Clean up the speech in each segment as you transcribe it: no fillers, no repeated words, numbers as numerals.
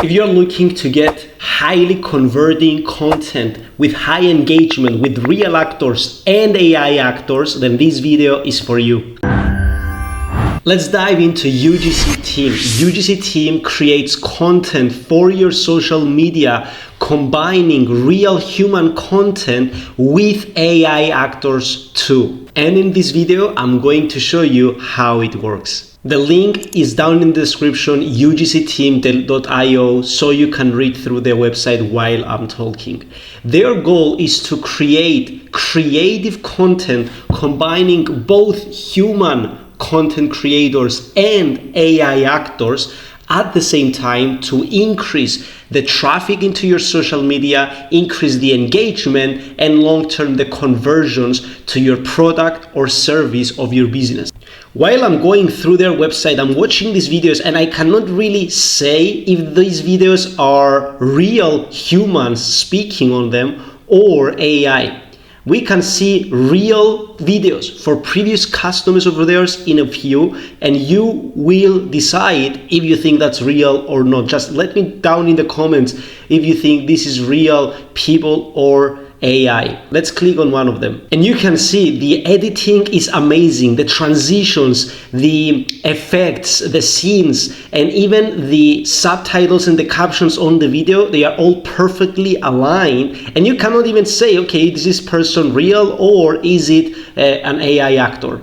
If you're looking to get highly converting content with high engagement with real actors and AI actors, then this video is for you. Let's dive into UGC Team. UGC Team creates content for your social media, combining real human content with AI actors too. And in this video, I'm going to show you how it works. The link is down in the description, ugcteam.io, so you can read through their website while I'm talking. Their goal is to create creative content combining both human content creators and AI actors at the same time to increase the traffic into your social media, increase the engagement, and long-term the conversions to your product or service of your business. While I'm going through their website, I'm watching these videos and I cannot really say if these videos are real humans speaking on them or AI. We can see real videos for previous customers of theirs in a few, and you will decide if you think that's real or not. Just let me down in the comments if you think this is real people or AI. Let's click on one of them. And you can see the editing is amazing. The transitions, the effects, the scenes, and even the subtitles and the captions on the video, they are all perfectly aligned. And you cannot even say, okay, is this person real or is it an AI actor?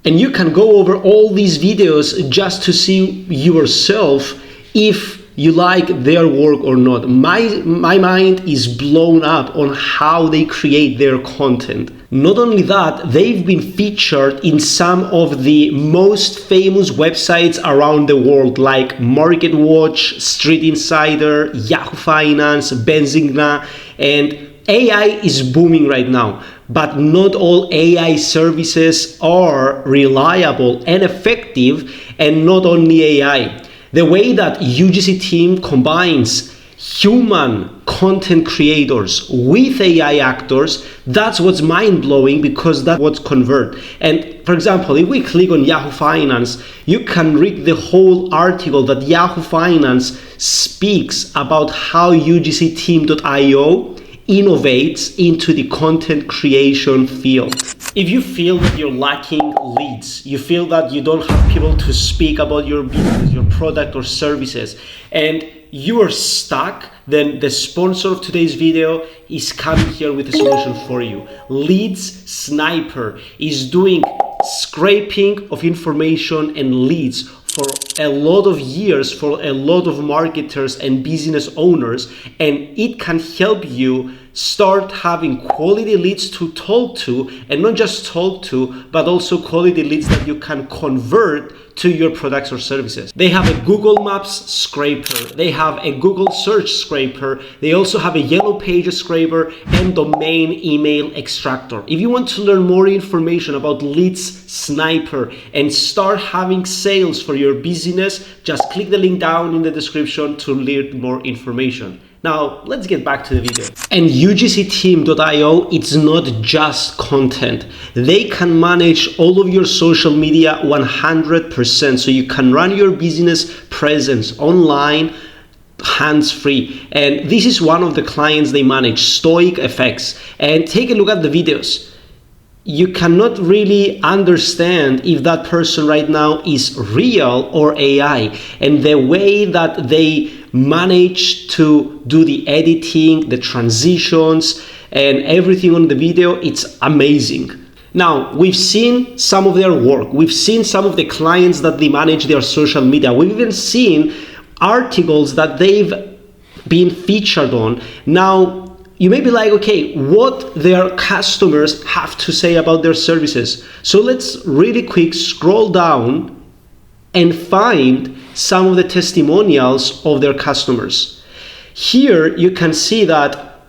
And you can go over all these videos just to see yourself if you like their work or not. My mind is blown up on how they create their content. Not only that, they've been featured in some of the most famous websites around the world like MarketWatch, Street Insider, Yahoo Finance, Benzinga, and AI is booming right now. But not all AI services are reliable and effective, and not only AI. The way that UGC Team combines human content creators with AI actors, that's what's mind-blowing because that's what convert. And for example, if we click on Yahoo Finance, you can read the whole article that Yahoo Finance speaks about how UGCteam.io innovates into the content creation field. If you feel that you're lacking leads, you feel that you don't have people to speak about your business, your product or services, and you are stuck, then the sponsor of today's video is coming here with a solution for you. Leads Sniper is doing scraping of information and leads for a lot of years for a lot of marketers and business owners, and it can help you start having quality leads to talk to, and not just talk to, but also quality leads that you can convert to your products or services. They have a Google Maps scraper, they have a Google search scraper, they also have a Yellow Pages scraper and domain email extractor. If you want to learn more information about Leads Sniper and start having sales for your business, just click the link down in the description to learn more information. Now, let's get back to the video. And ugcteam.io, it's not just content. They can manage all of your social media 100%, so you can run your business presence online hands-free. And this is one of the clients they manage, Stoic FX. And take a look at the videos. You cannot really understand if that person right now is real or AI. And the way that they manage to do the editing, the transitions, and everything on the video, it's amazing. Now, we've seen some of their work. We've seen some of the clients that they manage their social media. We've even seen articles that they've been featured on. Now, you may be like, okay, what their customers have to say about their services. So let's really quick scroll down and find some of the testimonials of their customers. Here you can see that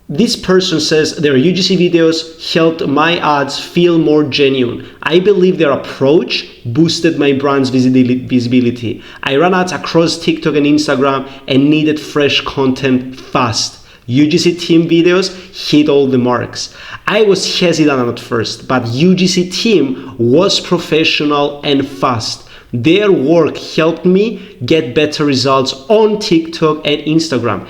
this person says their UGC videos helped my ads feel more genuine. I believe their approach boosted my brand's visibility. I ran ads across TikTok and Instagram and needed fresh content fast. UGC Team videos hit all the marks. I was hesitant at first, but UGC Team was professional and fast. Their work helped me get better results on TikTok and Instagram.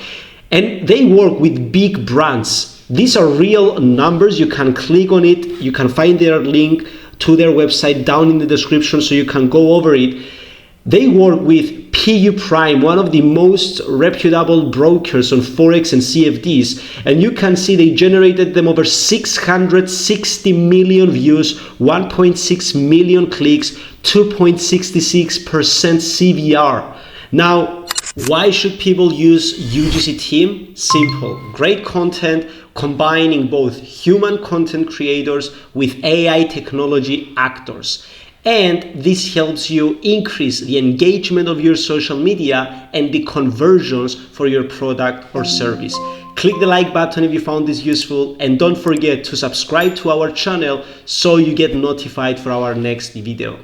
And they work with big brands. These are real numbers. You can click on it. You can find their link to their website down in the description so you can go over it. They work with PU Prime, one of the most reputable brokers on Forex and CFDs. And you can see they generated them over 660 million views, 1.6 million clicks, 2.66% CVR. Now, why should people use UGC Team? Simple. Great content combining both human content creators with AI technology actors. And this helps you increase the engagement of your social media and the conversions for your product or service. Click the like button if you found this useful, and don't forget to subscribe to our channel so you get notified for our next video.